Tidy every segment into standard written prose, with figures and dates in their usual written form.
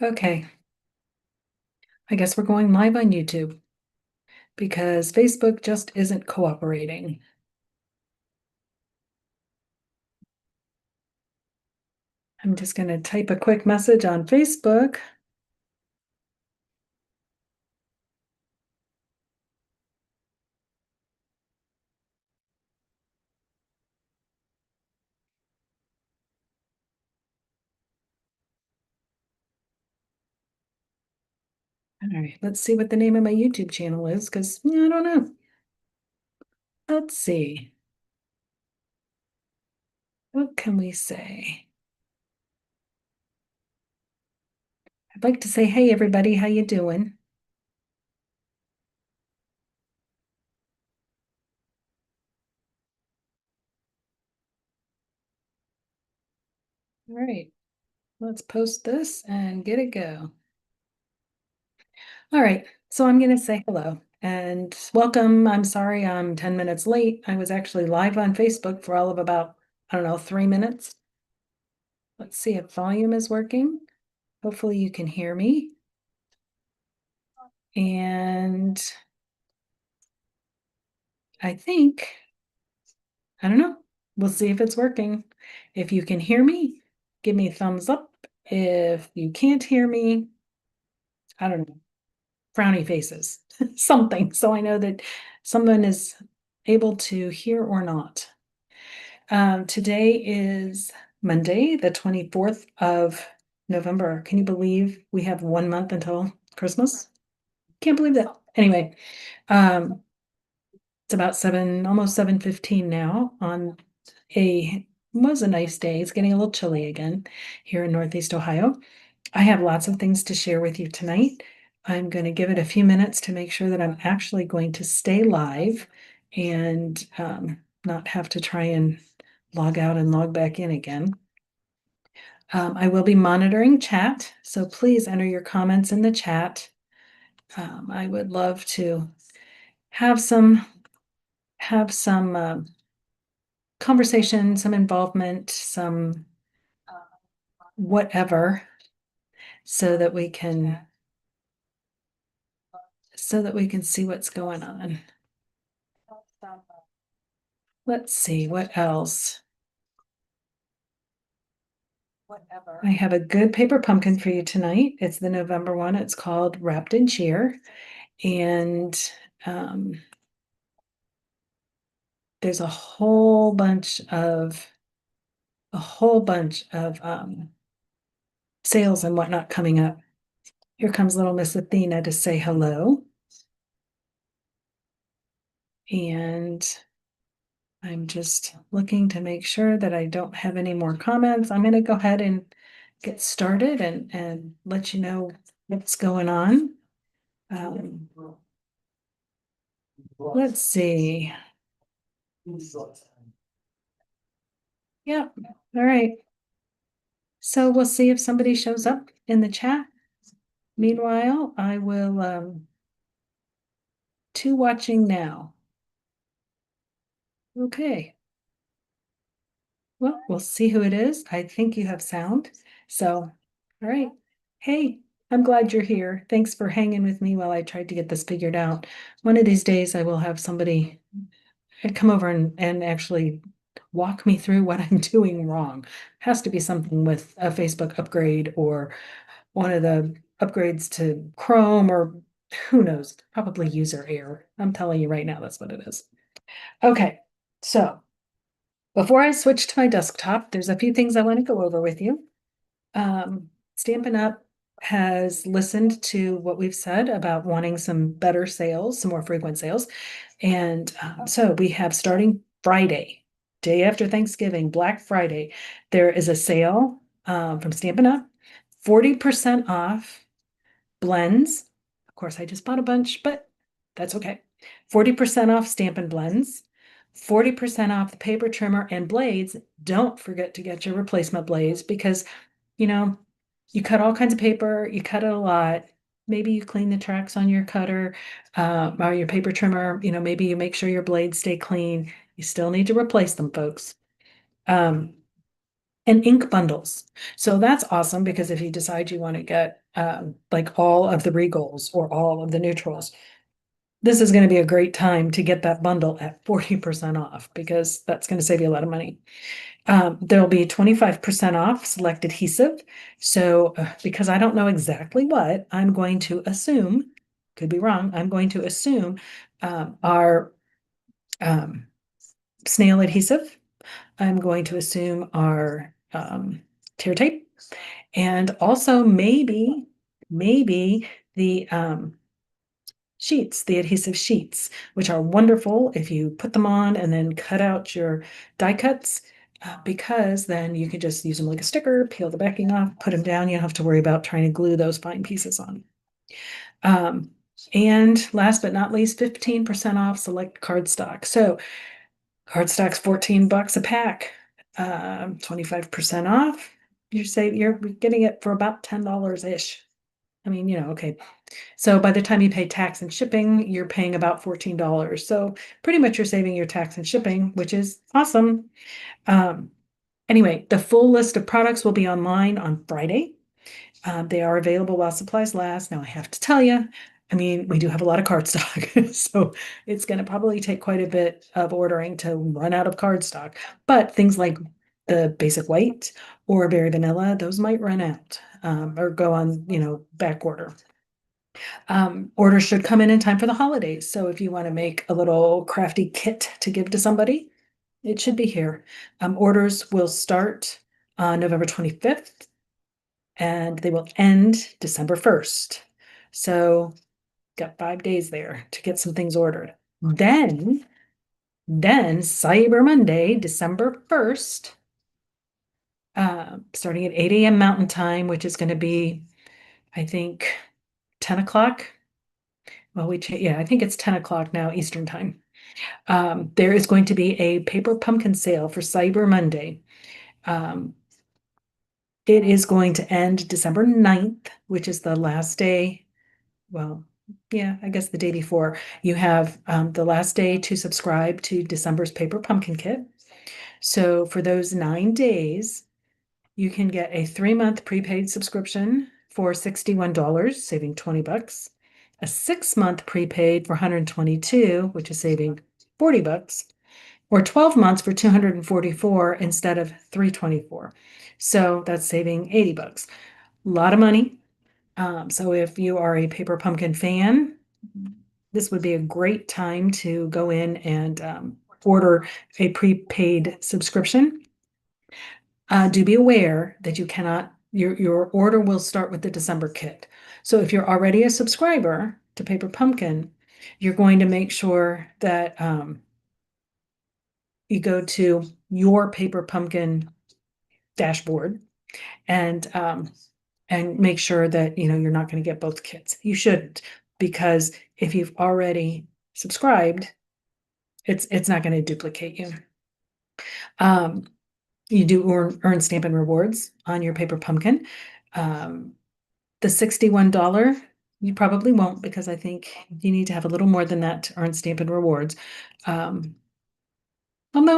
Okay, I guess we're going live on YouTube because Facebook just isn't cooperating. I'm just going to type a quick message on Facebook. All right, let's see what the name of my YouTube channel is because I don't know. Let's see. What can we say? I'd like to say, hey, everybody, how you doing? All right, let's post this and get it go. All right, so I'm going to say hello and welcome. I'm sorry I'm 10 minutes late. I was actually live on Facebook for all of about, I don't know, 3 minutes. Let's see if volume is working. Hopefully you can hear me. And I think, I don't know, we'll see if it's working. If you can hear me, give me a thumbs up. If you can't hear me, I don't know, frowny faces, something, so I know that someone is able to hear or not. Today is Monday, the 24th of November. Can you believe we have 1 month until Christmas? Can't believe that. Anyway, um, it's about almost 7:15 now on was a nice day. It's getting a little chilly again here in Northeast Ohio. I have lots of things to share with you tonight. I'm going to give it a few minutes to make sure that I'm actually going to stay live and not have to try and log out and log back in again. I will be monitoring chat, so please enter your comments in the chat. I would love to have some conversation, some involvement, some whatever, so that we can see what's going on. Let's see what else. I have a good paper pumpkin for you tonight. It's the November one. It's called Wrapped in Cheer. And um, there's a whole bunch of sales and whatnot coming up. Here comes little Miss Athena to say hello. And I'm just looking to make sure that I don't have any more comments. I'm going to go ahead and get started and let you know what's going on. Um, let's see. Yeah, all right. So we'll see if somebody shows up in the chat. Meanwhile, I will to watching now. Okay. Well, we'll see who it is. I think you have sound. So, all right. Hey, I'm glad you're here. Thanks for hanging with me while I tried to get this figured out. One of these days, I will have somebody come over and actually walk me through what I'm doing wrong. Has to be something with a Facebook upgrade or one of the upgrades to Chrome or who knows, probably user error. I'm telling you right now, that's what it is. Okay, so before I switch to my desktop, there's a few things I want to go over with you. Stampin' Up! Has listened to what we've said about wanting some better sales, some more frequent sales. And so we have starting Friday, day after Thanksgiving, Black Friday, there is a sale from Stampin' Up! 40% off blends. Of course, I just bought a bunch, but that's okay. 40% off Stampin' Blends, 40% off the paper trimmer and blades. Don't forget to get your replacement blades because, you know, you cut all kinds of paper, you cut it a lot. Maybe you clean the tracks on your cutter or your paper trimmer. Maybe you make sure your blades stay clean. You still need to replace them, folks. Um, and ink bundles. So that's awesome because if you decide you want to get like all of the regals or all of the neutrals, this is going to be a great time to get that bundle at 40% off because that's going to save you a lot of money. There'll be 25% off select adhesive. So because I don't know exactly what, I'm going to assume, could be wrong, I'm going to assume our um, snail adhesive. I'm going to assume our tear tape, and also maybe the sheets, the adhesive sheets, which are wonderful if you put them on and then cut out your die cuts, because then you can just use them like a sticker, peel the backing off, put them down. You don't have to worry about trying to glue those fine pieces on. Um, and last but not least, 15% off select cardstock. So cardstock's 14 bucks a pack, 25% off. You're getting it for about $10 ish. I mean, okay. So by the time you pay tax and shipping, you're paying about $14. So pretty much you're saving your tax and shipping, which is awesome. Um, anyway, the full list of products will be online on Friday. They are available while supplies last. Now I have to tell you, I mean, we do have a lot of cardstock, so it's going to probably take quite a bit of ordering to run out of cardstock. But things like the basic white or berry vanilla, those might run out or go on, back order. Orders should come in time for the holidays. So if you want to make a little crafty kit to give to somebody, it should be here. Orders will start on November 25th and they will end December 1st. So got 5 days there to get some things ordered. Then Cyber Monday, December 1st, starting at 8 a.m. Mountain Time, which is going to be, I think, 10 o'clock. Well, yeah, I think it's 10 o'clock now, Eastern Time. There is going to be a paper pumpkin sale for Cyber Monday. Um, it is going to end December 9th, which is the last day. Well, yeah, I guess the day before. You have the last day to subscribe to December's paper pumpkin kit. So for those 9 days, you can get a 3-month prepaid subscription for $61, saving 20 bucks. A 6-month prepaid for 122, which is saving 40 bucks, or 12 months for 244 instead of 324. So that's saving 80 bucks. A lot of money. So if you are a Paper Pumpkin fan, this would be a great time to go in and order a prepaid subscription. Do be aware that you cannot, your order will start with the December kit. So if you're already a subscriber to Paper Pumpkin, you're going to make sure that you go to your Paper Pumpkin dashboard and make sure that you're not going to get both kits. You shouldn't, because if you've already subscribed, it's not going to duplicate you. You do earn Stampin' Rewards on your Paper Pumpkin. The $61, you probably won't, because I think you need to have a little more than that to earn Stampin' Rewards. Although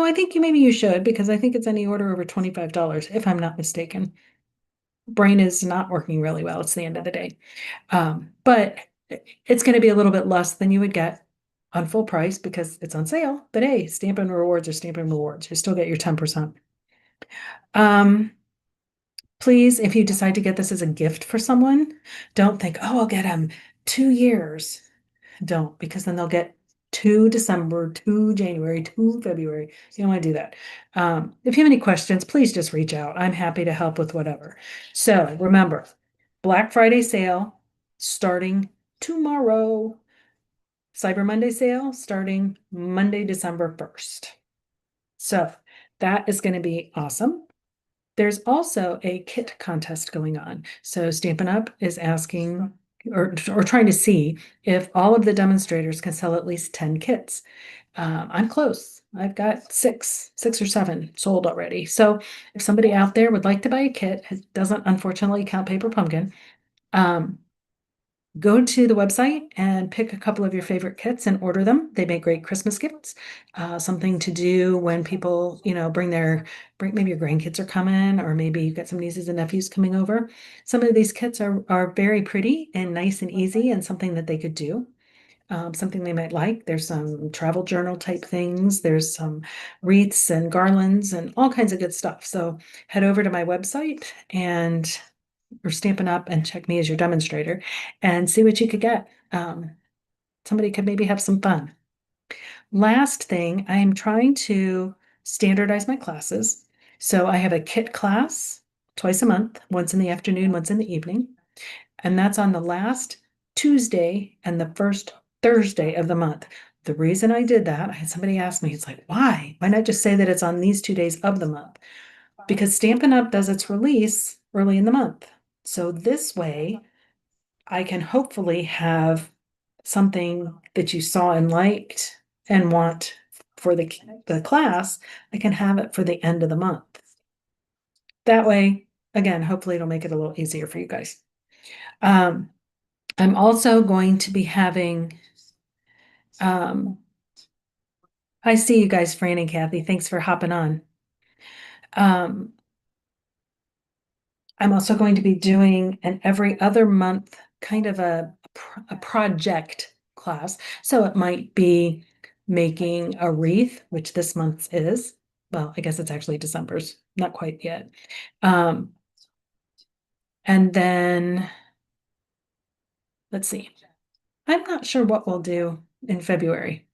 I think maybe you should, because I think it's any order over $25, if I'm not mistaken. Brain is not working really well. It's the end of the day. But it's going to be a little bit less than you would get on full price because it's on sale. But hey, Stampin' Rewards are Stampin' Rewards. You still get your 10%. Please, if you decide to get this as a gift for someone, don't think, oh, I'll get them 2 years. Don't, because then they'll get 2 December, 2 January, 2 February. You don't want to do that. If you have any questions, please just reach out. I'm happy to help with whatever. So remember, Black Friday sale starting tomorrow. Cyber Monday sale starting Monday, December 1st. So that is going to be awesome. There's also a kit contest going on. So Stampin' Up! Is asking or trying to see if all of the demonstrators can sell at least 10 kits. I'm close. I've got six or seven sold already. So if somebody out there would like to buy a kit, it doesn't unfortunately count Paper Pumpkin. go to the website and pick a couple of your favorite kits and order them. They make great Christmas gifts. Something to do when people, bring maybe your grandkids are coming, or maybe you've got some nieces and nephews coming over. Some of these kits are very pretty and nice and easy and something that they could do. Something they might like. There's some travel journal type things. There's some wreaths and garlands and all kinds of good stuff. So head over to my website and or Stampin' Up and check me as your demonstrator and see what you could get. Somebody could maybe have some fun. Last thing, I am trying to standardize my classes. So I have a kit class twice a month, once in the afternoon, once in the evening. And that's on the last Tuesday and the first Thursday of the month. The reason I did that, I had somebody ask me, it's like, why? Why not just say that it's on these 2 days of the month? Because Stampin' Up! Does its release early in the month. So this way, I can hopefully have something that you saw and liked and want for the class. I can have it for the end of the month. That way, again, hopefully it'll make it a little easier for you guys. Um, I'm also going to be having, um, I see you guys, Fran and Kathy. Thanks for hopping on. Um, I'm also going to be doing an every other month kind of a project class. So it might be making a wreath, which this month's is. Well, I guess it's actually December's, not quite yet. Um, and then let's see. I'm not sure what we'll do in February.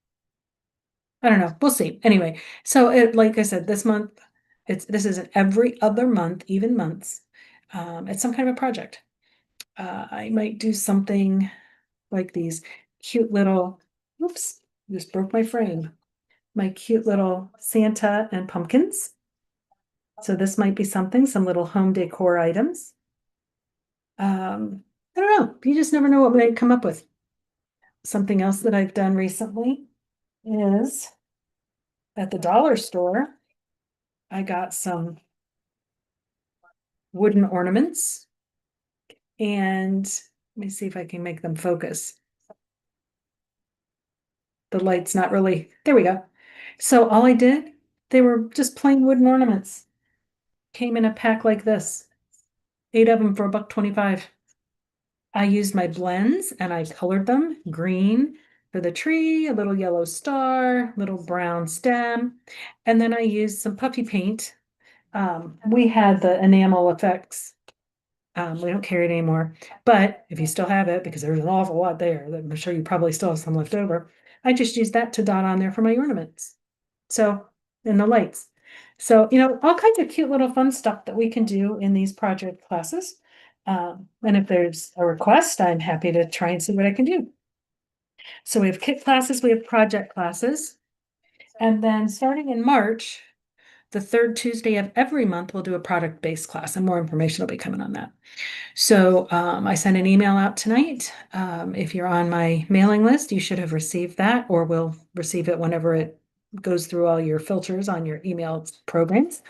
I don't know. We'll see. Anyway, so like I said, this month, this is an every other month, even months. It's some kind of a project. I might do something like these cute little, oops, just broke my frame. My cute little Santa and pumpkins. So this might be something, some little home decor items. I don't know. You just never know what might come up with. Something else that I've done recently is at the dollar store, I got some wooden ornaments, and let me see if I can make them focus. The light's not really, there we go. So all I did, they were just plain wooden ornaments. Came in a pack like this, 8 of them for $1.25. I used my blends and I colored them green for the tree, a little yellow star, little brown stem, and then I used some puffy paint. We had the enamel effects. We don't carry it anymore, but if you still have it, because there's an awful lot there, that I'm sure you probably still have some left over, I just used that to dot on there for my ornaments. So, and the lights. So, all kinds of cute little fun stuff that we can do in these project classes. And if there's a request, I'm happy to try and see what I can do. So we have kit classes, we have project classes. And then starting in March, the third Tuesday of every month, we'll do a product-based class, and more information will be coming on that. So I sent an email out tonight. If you're on my mailing list, you should have received that, or will receive it whenever it goes through all your filters on your email programs.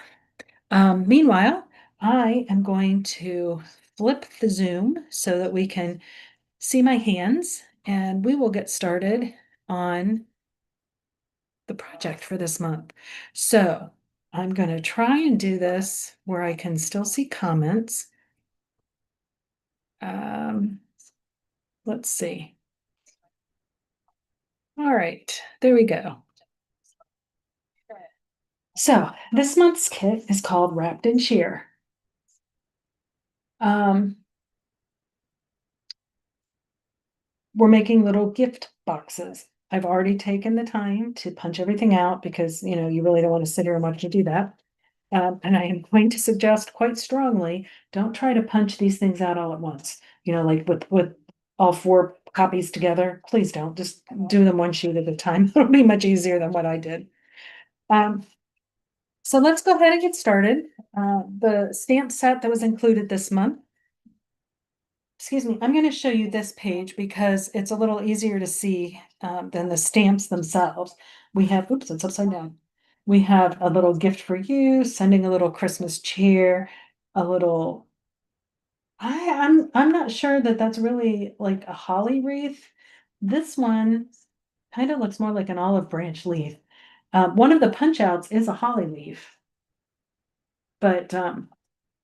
Meanwhile, I am going to flip the Zoom so that we can see my hands, and we will get started on the project for this month. So I'm going to try and do this where I can still see comments. Let's see. All right, there we go. So this month's kit is called Wrapped in Cheer. Um, we're making little gift boxes. I've already taken the time to punch everything out because, you really don't want to sit here and watch you do that. And I am going to suggest quite strongly, don't try to punch these things out all at once. Like with all 4 copies together. Please don't. Just do them one sheet at a time. It'll be much easier than what I did. So let's go ahead and get started. The stamp set that was included this month. Excuse me, I'm going to show you this page because it's a little easier to see than the stamps themselves. We have, oops, it's upside down. We have a little gift for you, sending a little Christmas cheer, a little I'm not sure that that's really like a holly wreath. This one kind of looks more like an olive branch leaf. One of the punch outs is a holly leaf, but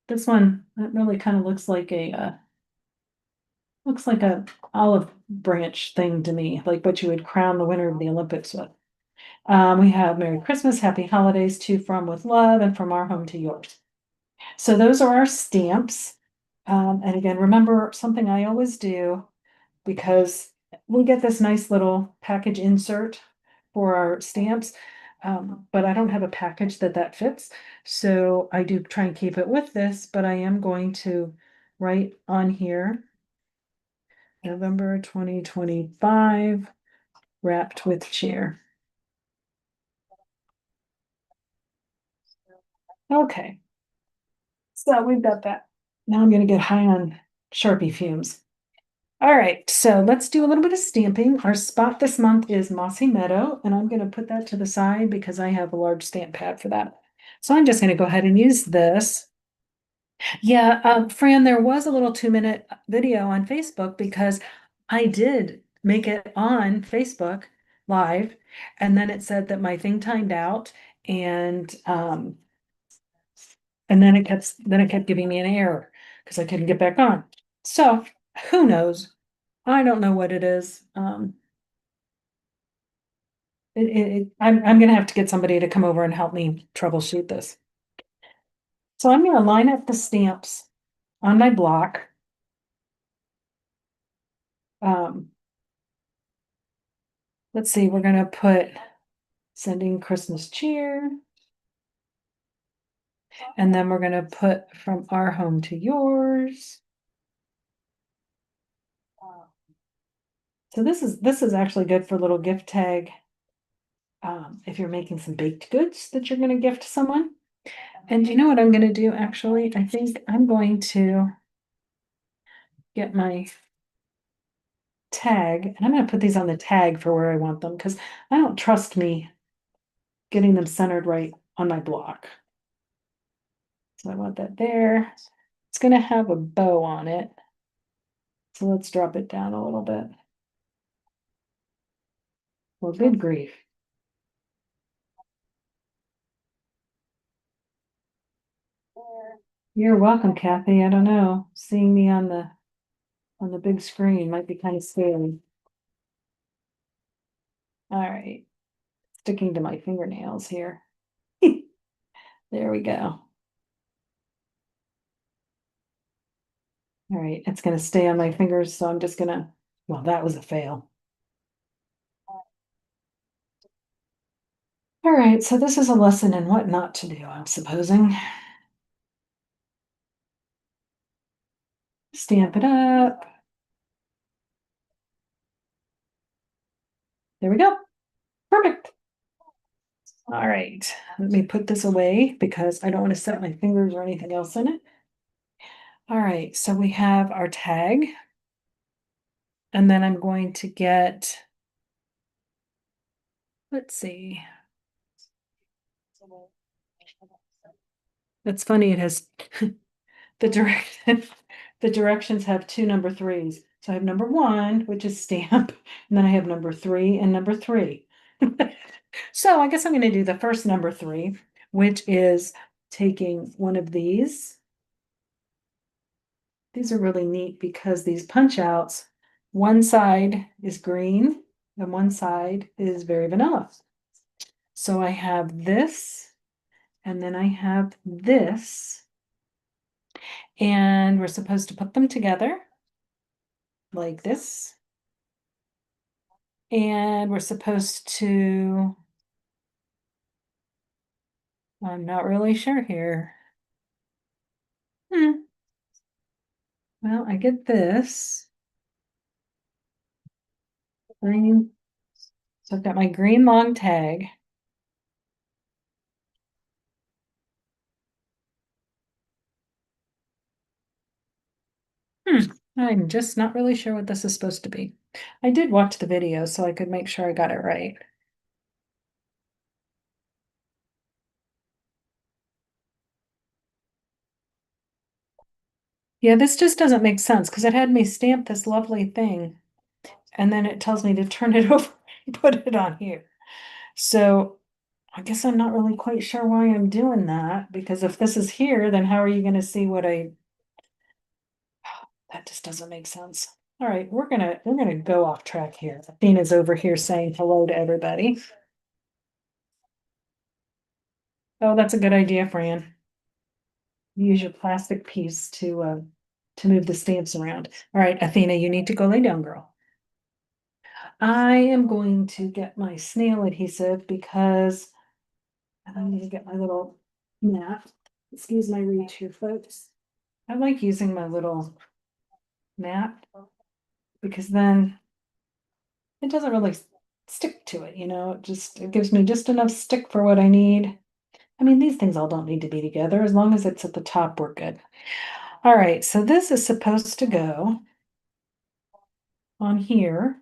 this one that really kind of looks like a olive branch thing to me, like what you would crown the winner of the Olympics with. We have Merry Christmas, Happy Holidays to From with Love, and From Our Home to Yours. So those are our stamps. And again, remember something I always do because we get this nice little package insert for our stamps. But I don't have a package that fits. So I do try and keep it with this, but I am going to write on here November 2025 wrapped with cheer. Okay, so we've got that. Now I'm going to get high on Sharpie fumes. All right, so let's do a little bit of stamping. Our spot this month is Mossy Meadow, and I'm going to put that to the side because I have a large stamp pad for that. So I'm just going to go ahead and use this. Yeah, Fran, there was a little 2-minute video on Facebook because I did make it on Facebook Live, and then it said that my thing timed out, and then it kept giving me an error because I couldn't get back on. So who knows? I don't know what it is. I'm gonna have to get somebody to come over and help me troubleshoot this. So I'm gonna line up the stamps on my block. Um, let's see, we're gonna put sending Christmas cheer. And then we're gonna put from our home to yours. So this is actually good for little gift tag. If you're making some baked goods that you're gonna gift someone. And you know what I'm gonna do, actually? I think I'm going to get my tag, and I'm gonna put these on the tag for where I want them, because I don't trust me getting them centered right on my block. So I want that there. It's gonna have a bow on it. So let's drop it down a little bit. Well, good grief. You're welcome, Kathy. I don't know. Seeing me on the big screen might be kind of scary. All right. Sticking to my fingernails here. There we go. All right, it's gonna stay on my fingers, so I'm just gonna, well, that was a fail. All right, so this is a lesson in what not to do, I'm supposing. Stamp it up. There we go. Perfect. All right, let me put this away because I don't want to set my fingers or anything else in it. All right, so we have our tag. And then I'm going to get, let's see. That's funny, it has the direction, the directions have two number threes. So I have number one, which is stamp, and then I have number three and number three. So I guess I'm going to do the first number three, which is taking one of these. These are really neat because these punch outs, one side is green and one side is very vanilla. So I have this, and then I have this, and we're supposed to put them together like this. And we're supposed to, I'm not really sure here. Hmm. Well, I get this green. So I've got my green long tag. I'm just not really sure what this is supposed to be. I did watch the video so I could make sure I got it right. Yeah, this just doesn't make sense because it had me stamp this lovely thing and then it tells me to turn it over and put it on here. So I guess I'm not really quite sure why I'm doing that because if this is here, then how are you gonna see what that just doesn't make sense. All right, we're gonna go off track here. Athena's over here saying hello to everybody. Oh, that's a good idea, Fran. Use your plastic piece to move the stamps around. All right, Athena, you need to go lay down, girl. I am going to get my snail adhesive because I need to get my little mat. Excuse my reach here, folks. I like using my little mat because then it doesn't really stick to it, it gives me just enough stick for what I need. I mean, these things all don't need to be together. As long as it's at the top, we're good. All right, so this is supposed to go on here.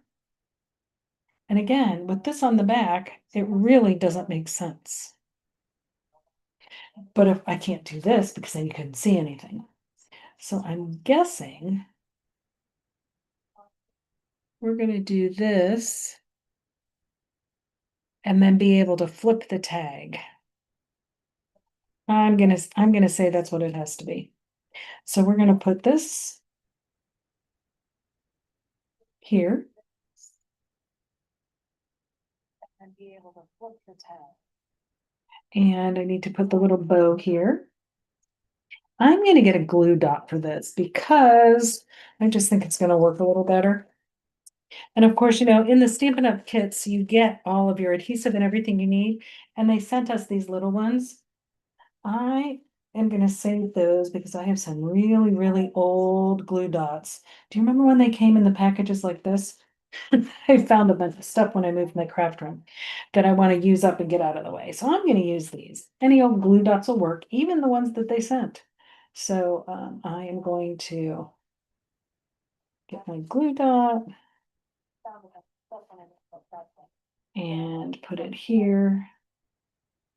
And again, with this on the back, it really doesn't make sense. But if I can't do this because then you couldn't see anything. So I'm guessing we're going to do this and then be able to flip the tag. I'm gonna say that's what it has to be. So we're gonna put this here. And be able to flip the tag. And I need to put the little bow here. I'm gonna get a glue dot for this because I just think it's gonna work a little better. And of course, in the Stampin' Up! Kits, you get all of your adhesive and everything you need, and they sent us these little ones. I am gonna save those because I have some really, really old glue dots. Do you remember when they came in the packages like this? I found a bunch of stuff when I moved my craft room that I want to use up and get out of the way. So I'm going to use these. Any old glue dots will work, even the ones that they sent. So I am going to get my glue dot and put it here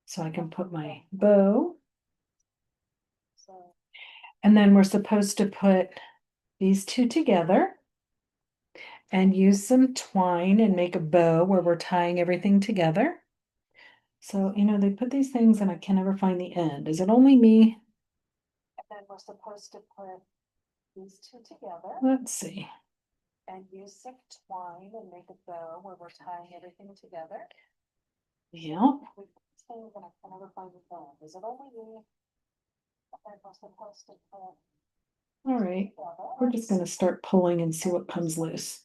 so I can put my bow. And then we're supposed to put these two together and use some twine and make a bow where we're tying everything together. So, they put these things and I can never find the end. Is it only me? And then we're supposed to put these two together. Let's see. And use some twine and make a bow where we're tying everything together. Yeah. And I can never find the end. Is it only me? And we're supposed to put. All right. We're just going to start pulling and see what comes loose.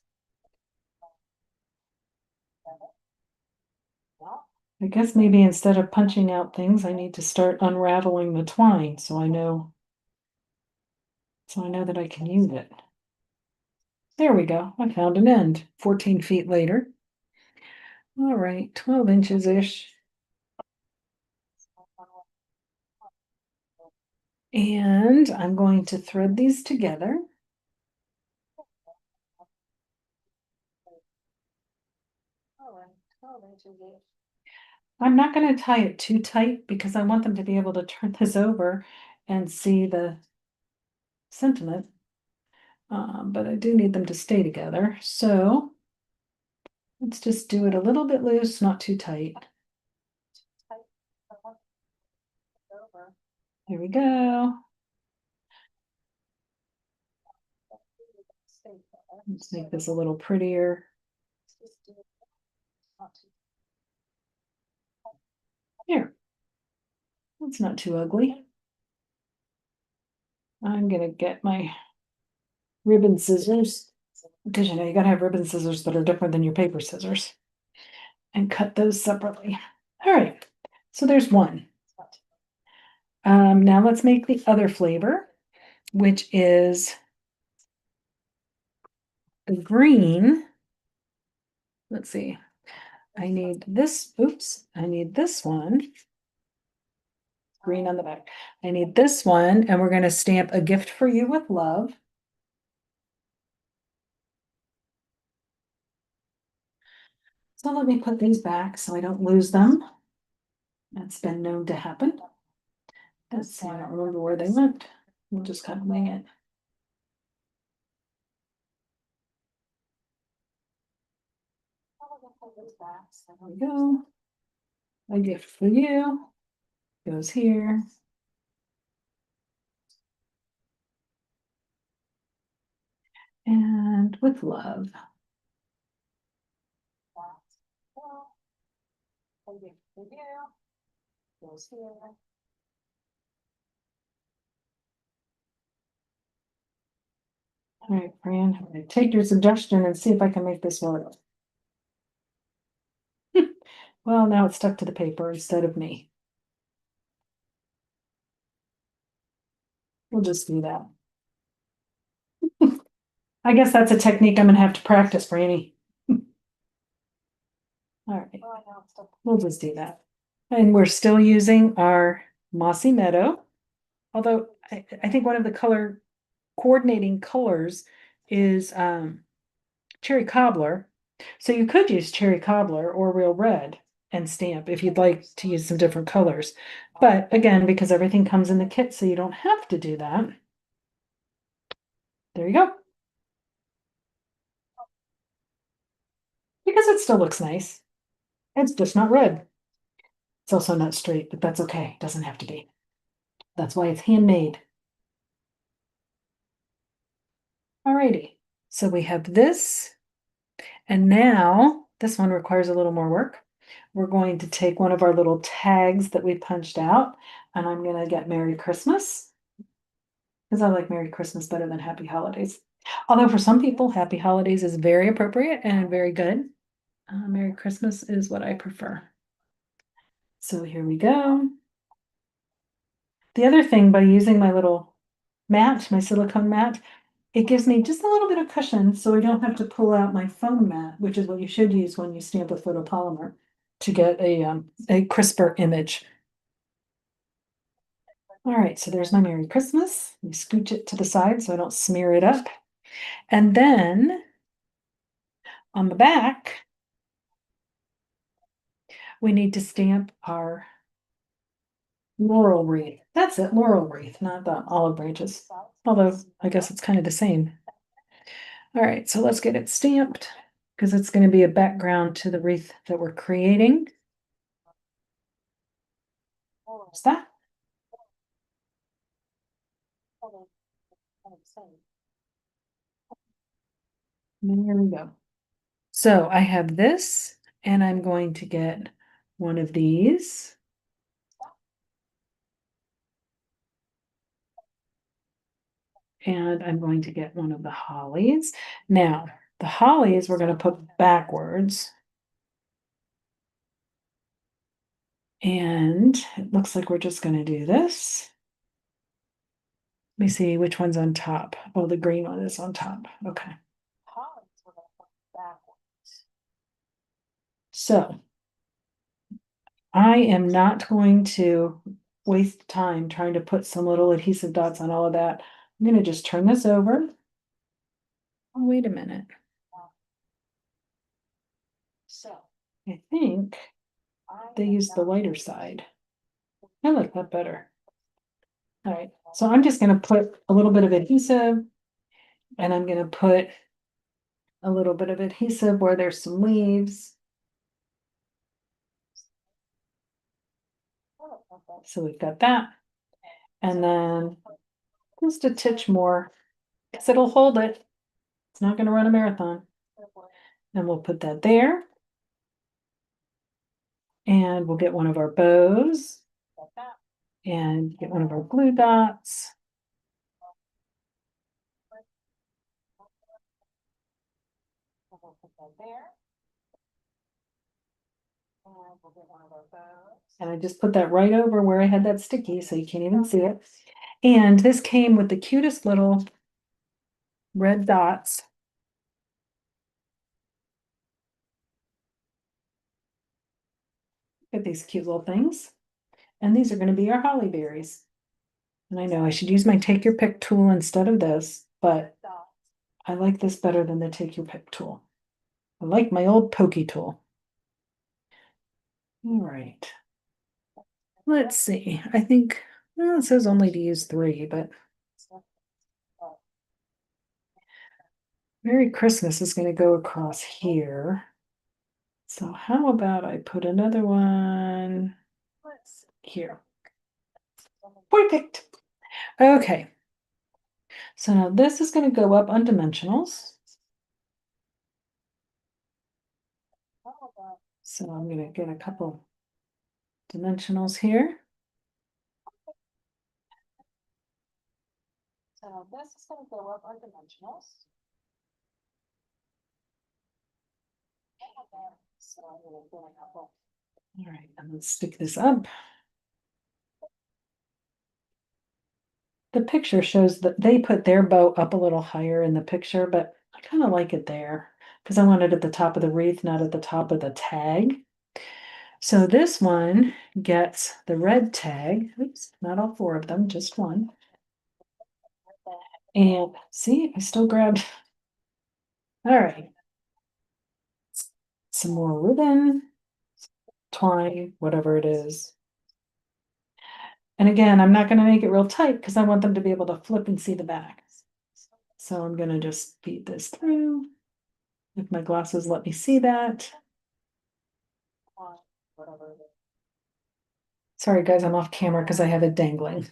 I guess maybe instead of punching out things, I need to start unraveling the twine so I know that I can use it. There we go. I found an end 14 feet later. All right, 12 inches-ish. And I'm going to thread these together. I'm not going to tie it too tight because I want them to be able to turn this over and see the sentiment. But I do need them to stay together. So let's just do it a little bit loose, not too tight. There we go. Let's make this a little prettier. Here. That's not too ugly. I'm gonna get my ribbon scissors because you gotta have ribbon scissors that are different than your paper scissors and cut those separately. All right, so there's one. Now let's make the other flavor, which is the green. Let's see. I need this. Oops, I need this one. Green on the back. I need this one, and we're going to stamp a gift for you with love. So let me put these back so I don't lose them. That's been known to happen. Let's see, I don't remember where they went. We'll just kind of wing it. There we go. A gift for you goes here. And with love. A gift for you goes here. All right, Fran, I'm gonna take your suggestion and see if I can make this work. Well, now it's stuck to the paper instead of me. We'll just do that. I guess that's a technique I'm gonna have to practice, Franny. All right, we'll just do that. And we're still using our Mossy Meadow. Although I think one of the color coordinating colors is cherry cobbler. So you could use cherry cobbler or real red and stamp if you'd like to use some different colors. But again, because everything comes in the kit, so you don't have to do that. There you go. Because it still looks nice. It's just not red. It's also not straight, but that's okay. It doesn't have to be. That's why it's handmade. Alrighty. So we have this. And now this one requires a little more work. We're going to take one of our little tags that we punched out, and I'm going to get Merry Christmas because I like Merry Christmas better than Happy Holidays. Although for some people, Happy Holidays is very appropriate and very good. Merry Christmas is what I prefer. So here we go. The other thing, by using my little mat, my silicone mat, it gives me just a little bit of cushion so I don't have to pull out my foam mat, which is what you should use when you stamp with photopolymer to get a crisper image. All right, so there's my Merry Christmas. You scooch it to the side so I don't smear it up. And then on the back, we need to stamp our laurel wreath. That's it, laurel wreath, not the olive branches. Although I guess it's kind of the same. All right, so let's get it stamped because it's going to be a background to the wreath that we're creating. What's that? There we go. So I have this, and I'm going to get one of these. And I'm going to get one of the hollies. Now, the hollies we're going to put backwards. And it looks like we're just going to do this. Let me see which one's on top. Oh, the green one is on top. Okay. So I am not going to waste time trying to put some little adhesive dots on all of that. I'm going to just turn this over. Oh, wait a minute. So I think they use the lighter side. I like that better. All right, so I'm just going to put a little bit of adhesive, and I'm going to put a little bit of adhesive where there's some leaves. So we've got that. And then just a titch more, because it'll hold it. It's not going to run a marathon. And we'll put that there. And we'll get one of our bows and get one of our glue dots. And I just put that right over where I had that sticky, so you can't even see it. And this came with the cutest little red dots. Look at these cute little things. And these are going to be our holly berries. And I know I should use my take your pick tool instead of this, but I like this better than the take your pick tool. I like my old pokey tool. All right. Let's see. I think, well, it says only to use 3, but Merry Christmas is going to go across here. So how about I put another one here? Perfect. Okay. So now this is going to go up on dimensionals. So I'm going to get a couple dimensionals here. So this is going to go up on dimensionals. So I'm going to get a couple. All right, and let's stick this up. The picture shows that they put their bow up a little higher in the picture, but I kind of like it there because I want it at the top of the wreath, not at the top of the tag. So this one gets the red tag. Oops, not all four of them, just one. And see, I still grabbed. All right. Some more ribbon, twine, whatever it is. And again, I'm not going to make it real tight because I want them to be able to flip and see the back. So I'm going to just feed this through. If my glasses let me see that. Sorry, guys, I'm off camera because I have it dangling.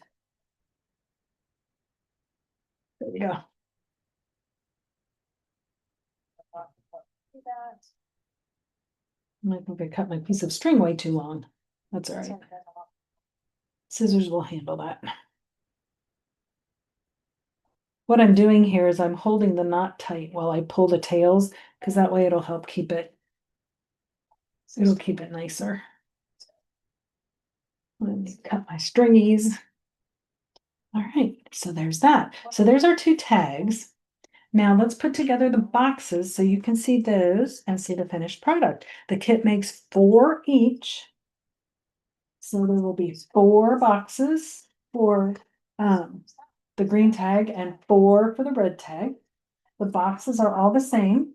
There we go. I think I cut my piece of string way too long. That's all right. Scissors will handle that. What I'm doing here is I'm holding the knot tight while I pull the tails, because that way it'll help keep it, it'll keep it nicer. Let me cut my stringies. All right, so there's that. So there's our two tags. Now let's put together the boxes so you can see those and see the finished product. The kit makes 4 each. So there will be 4 boxes for the green tag and 4 for the red tag. The boxes are all the same.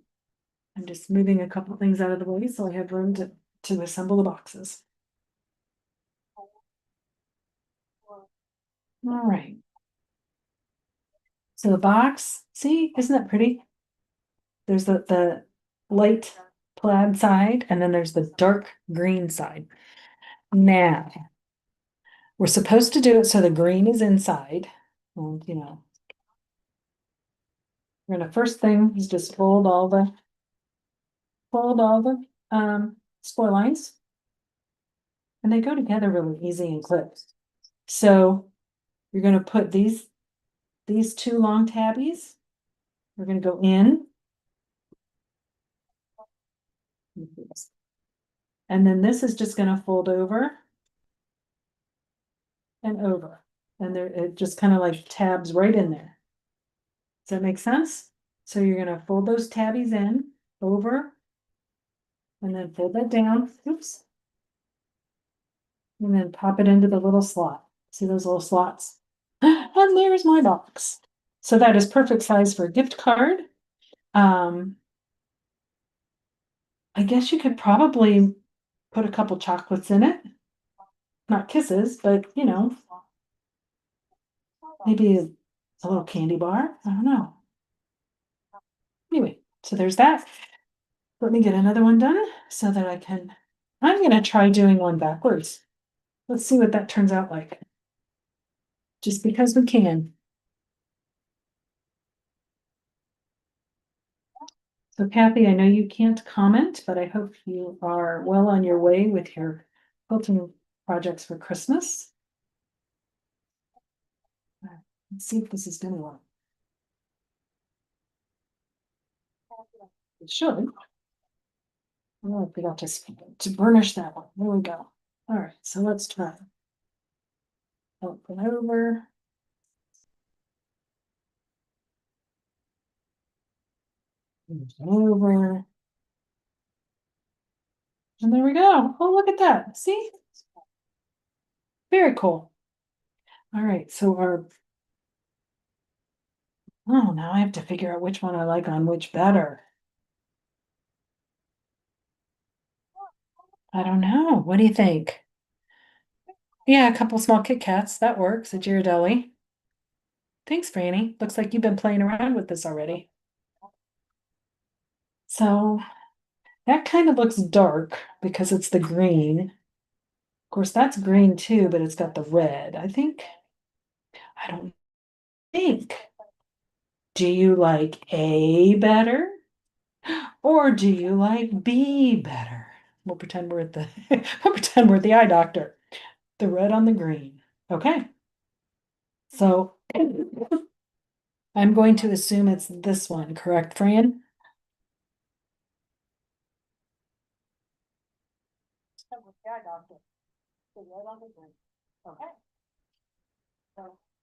I'm just moving a couple things out of the way so I have room to assemble the boxes. All right. So the box, see, isn't that pretty? There's the light plaid side, and then there's the dark green side. Now, we're supposed to do it so the green is inside. And, you know, we're gonna first thing is just fold all the score lines. And they go together really easy and clips. So you're gonna put these 2 long tabbies. We're gonna go in. And then this is just gonna fold over and over. And there it just kind of like tabs right in there. Does that make sense? So you're gonna fold those tabbies in over and then fold that down. Oops. And then pop it into the little slot. See those little slots? And there's my box. So that is perfect size for a gift card. I guess you could probably put a couple chocolates in it. Not kisses, but you know, maybe a little candy bar. I don't know. Anyway, so there's that. Let me get another one done so that I can. I'm going to try doing one backwards. Let's see what that turns out like. Just because we can. So Kathy, I know you can't comment, but I hope you are well on your way with your quilting projects for Christmas. Let's see if this is going to work. It should. Oh, I forgot to burnish that one. There we go. All right, so let's try. Open over. Over. And there we go. Oh, look at that. See? Very cool. All right, so oh, now I have to figure out which one I like on which better. I don't know. What do you think? Yeah, a couple small Kit Kats. That works at Ghirardelli. Thanks, Franny. Looks like you've been playing around with this already. So That kind of looks dark because it's the green. Of course, that's green too, but it's got the red. I don't think. Do you like A better or do you like B better? We'll pretend we're at the we'll pretend we're at the eye doctor. The red on the green. Okay. So I'm going to assume it's this one, correct, Fran? Okay.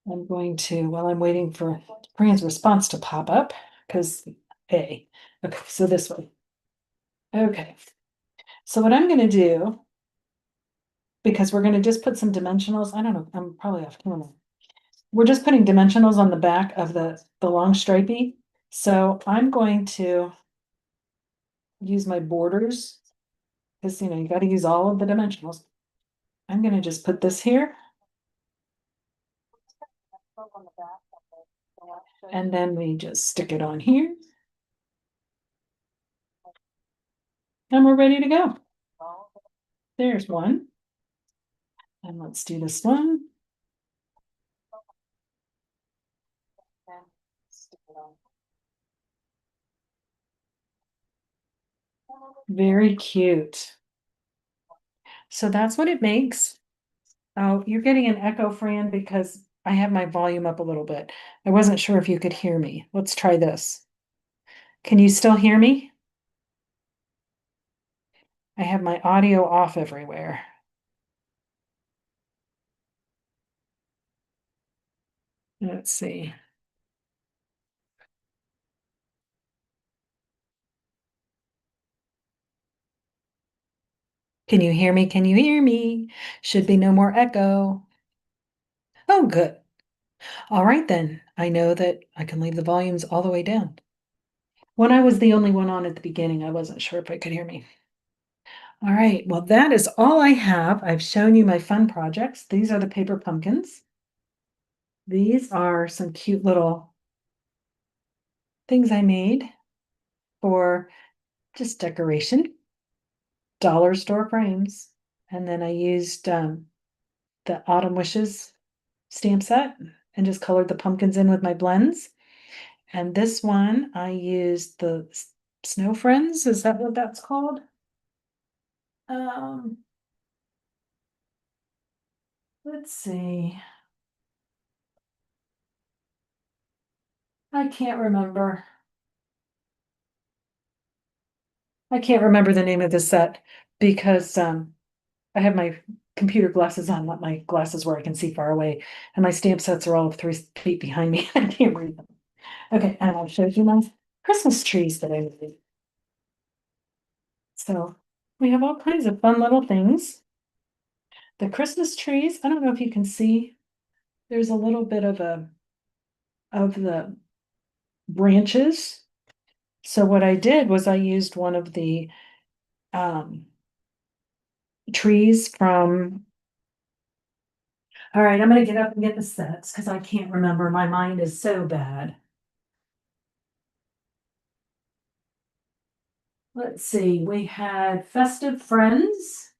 I'm going to, while I'm waiting for Fran's response to pop up, because A. Okay, so this way. Okay. So what I'm gonna do, because we're gonna just put some dimensionals, I don't know, I'm probably off camera. We're just putting dimensionals on the back of the long stripey. So I'm going to use my borders, because you gotta use all of the dimensionals. I'm gonna just put this here. And then we just stick it on here. And we're ready to go. There's one. And let's do this one. Very cute. So that's what it makes. Oh, you're getting an echo, Fran, because I have my volume up a little bit. I wasn't sure if you could hear me. Let's try this. Can you still hear me? I have my audio off everywhere. Let's see. Can you hear me? Can you hear me? Should be no more echo. Oh, good. All right, then. I know that I can leave the volumes all the way down. When I was the only one on at the beginning, I wasn't sure if I could hear me. All right, well, that is all I have. I've shown you my fun projects. These are the paper pumpkins. These are some cute little things I made for just decoration, dollar store frames. And then I used the Autumn Wishes stamp set and just colored the pumpkins in with my blends. And this one, I used the Snow Friends. Is that what that's called? Um, let's see. I can't remember. I can't remember the name of the set because I have my computer glasses on, not my glasses where I can see far away, and my stamp sets are all 3 feet behind me. I can't read them. Okay, and I'll show you my Christmas trees that I made. So we have all kinds of fun little things. The Christmas trees, I don't know if you can see, there's a little bit of the branches. So what I did was I used one of the um trees from. All right, I'm gonna get up and get the sets because I can't remember. My mind is so bad. Let's see, we had Festive Friends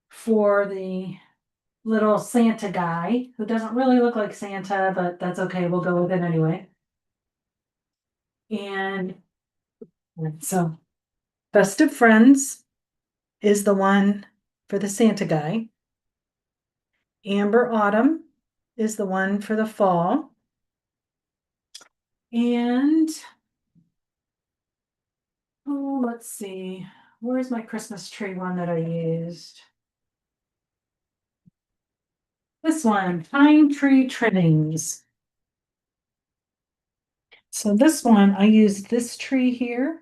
for the little Santa guy who doesn't really look like Santa, but that's okay. We'll go with it anyway. And so Festive Friends is the one for the Santa guy. Amber Autumn is the one for the fall. And oh, let's see. Where's my Christmas tree one that I used? This one, pine tree trimmings. So this one, I used this tree here.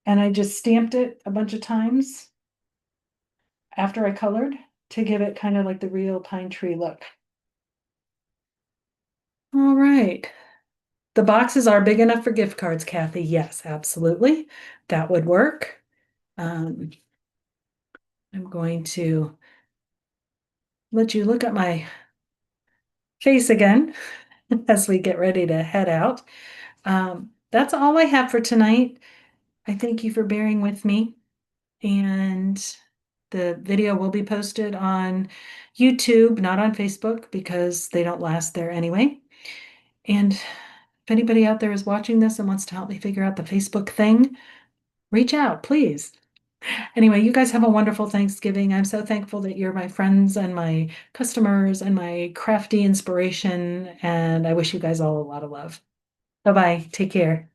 And I just stamped it a bunch of times after I colored to give it kind of like the real pine tree look. All right. The boxes are big enough for gift cards, Kathy. Yes, absolutely. That would work. Um, I'm going to let you look at my face again as we get ready to head out. that's all I have for tonight. I thank you for bearing with me. And the video will be posted on YouTube, not on Facebook, because they don't last there anyway. And if anybody out there is watching this and wants to help me figure out the Facebook thing, reach out, please. Anyway, you guys have a wonderful Thanksgiving. I'm so thankful that you're my friends and my customers and my crafty inspiration. And I wish you guys all a lot of love. Bye bye. Take care.